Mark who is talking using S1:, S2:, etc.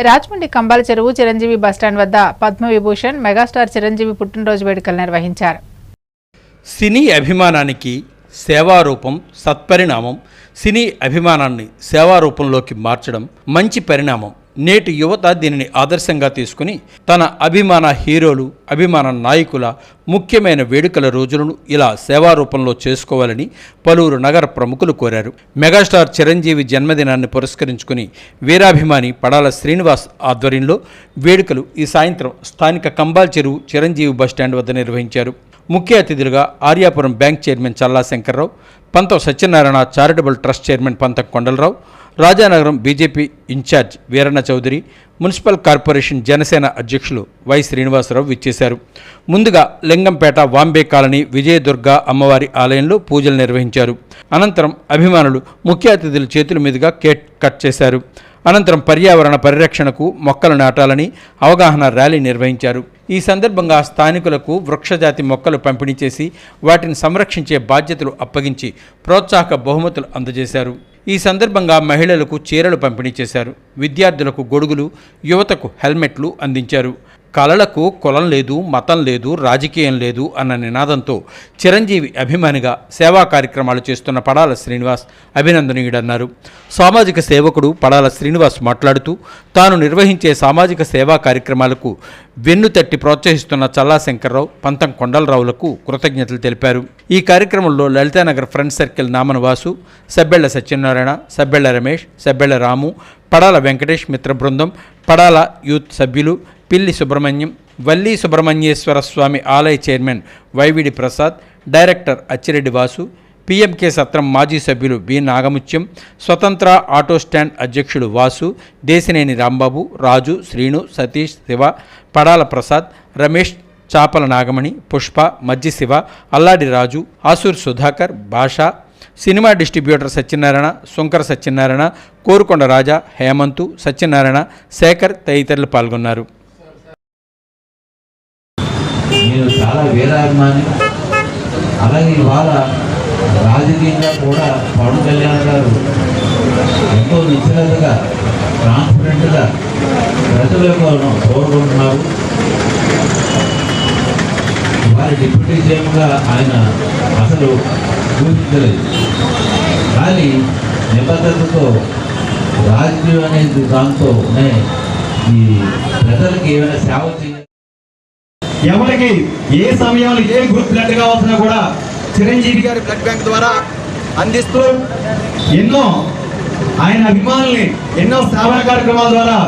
S1: రాజమండ్రి కంబాల చెరువు చిరంజీవి బస్టాండ్ వద్ద పద్మవిభూషణ్ మెగాస్టార్ చిరంజీవి పుట్టినరోజు వేడుకలు నిర్వహించారు.
S2: సినీ అభిమానానికి సేవారూపం సత్పరిణామం. సినీ అభిమానాన్ని సేవారూపంలోకి మార్చడం మంచి పరిణామం. నేటి యువత దీనిని ఆదర్శంగా తీసుకుని తన అభిమాన హీరోలు, అభిమాన నాయకుల ముఖ్యమైన వేడుకల రోజులను ఇలా సేవారూపంలో చేసుకోవాలని పలువురు నగర ప్రముఖులు కోరారు. మెగాస్టార్ చిరంజీవి జన్మదినాన్ని పురస్కరించుకుని వీరాభిమాని పడాల శ్రీనివాస్ ఆధ్వర్యంలో వేడుకలు ఈ సాయంత్రం స్థానిక కంబాల్ చెరువు చిరంజీవి బస్టాండ్ వద్ద నిర్వహించారు. ముఖ్య అతిథులుగా Aryapuram bank chairman Challa Shankar Rao, Pantham Satyanarayana charitable trust chairman Pantham Kondala Rao, Rajanagaram BJP incharge Veeranna Chowdary, municipal corporation Janasena అధ్యక్షులు వై శ్రీనివాసరావు విచ్చేశారు. ముందుగా లింగంపేట వాంబే కాలనీ విజయదుర్గ అమ్మవారి ఆలయంలో పూజలు నిర్వహించారు. అనంతరం అభిమానులు ముఖ్య అతిథుల చేతుల మీదుగా కేక్ కట్ చేశారు. అనంతరం పర్యావరణ పరిరక్షణకు మొక్కలు నాటాలని అవగాహన ర్యాలీ నిర్వహించారు. ఈ సందర్భంగా స్థానికులకు వృక్షజాతి మొక్కలు పంపిణీ చేసి వాటిని సంరక్షించే బాధ్యతలు అప్పగించి ప్రోత్సాహక బహుమతులు అందజేశారు. ఈ సందర్భంగా మహిళలకు చీరలు పంపిణీ చేశారు. విద్యార్థులకు గొడుగులు, యువతకు హెల్మెట్లు అందించారు. కళలకు కులం లేదు, మతం లేదు, రాజకీయం లేదు అన్న నినాదంతో చిరంజీవి అభిమానిగా సేవా కార్యక్రమాలు చేస్తున్న పడాల శ్రీనివాస్ అభినందనీయుడన్నారు. సామాజిక సేవకుడు పడాల శ్రీనివాస్ మాట్లాడుతూ తాను నిర్వహించే సామాజిక సేవా కార్యక్రమాలకు వెన్నుతట్టి ప్రోత్సహిస్తున్న చల్లా శంకర్రావు, పంతం కొండలరావులకు కృతజ్ఞతలు తెలిపారు. ఈ కార్యక్రమంలో లలితానగర్ ఫ్రెండ్ సర్కిల్ నామనవాసు, సబ్బెళ్ల సత్యనారాయణ, సబ్బెళ్ల రమేష్, సబ్బెళ్ల రాము, పడాల వెంకటేష్ మిత్ర బృందం, పడాల యూత్ సభ్యులు, పిల్లి సుబ్రహ్మణ్యం, వల్లి సుబ్రహ్మణ్యేశ్వర స్వామి ఆలయ chairman వైవిడి Prasad, director Achi Reddy Vasu, PMK సత్రం మాజీ సభ్యులు బి నాగముత్యం, స్వతంత్ర ఆటో స్టాండ్ అధ్యక్షుడు వాసు, దేశినేని రాంబాబు, రాజు, శ్రీను, సతీష్, శివ, పడాల ప్రసాద్, రమేష్, చాపల నాగమణి, పుష్ప, మజ్జి శివ, అల్లాడి రాజు, ఆసూర్ సుధాకర్, భాష, సినిమా డిస్ట్రిబ్యూటర్ సత్యనారాయణ, శంకర సత్యనారాయణ, కోరుకొండ రాజా, హేమంతు, సత్యనారాయణ, శేఖర్ తదితరులు పాల్గొన్నారు.
S3: నేను చాలా వీరాభిమాని. అలాగే ఇవాళ రాజకీయంగా కూడా పవన్ కళ్యాణ్ గారు ఎంతో నిశ్చలతగా, కాన్ఫిడెంట్గా ప్రజల కోసం కోరుకుంటున్నారు. వారి డిప్యూటీ సీఎంగా ఆయన అసలు ఊహించలేదు. కానీ నిబద్ధతతో రాజకీయం అనేది దాంతోనే ఈ ప్రజలకి ఏమైనా సేవ చేయాలి,
S4: ఎవరికి ఏ సమయంలో ఏ గ్రూప్ బ్లడ్ కావాల్సినా కూడా చిరంజీవి గారి బ్లడ్ బ్యాంక్ ద్వారా అందిస్తూ ఎన్నో ఆయన అభిమానుల్ని ఎన్నో సేవా కార్యక్రమాల ద్వారా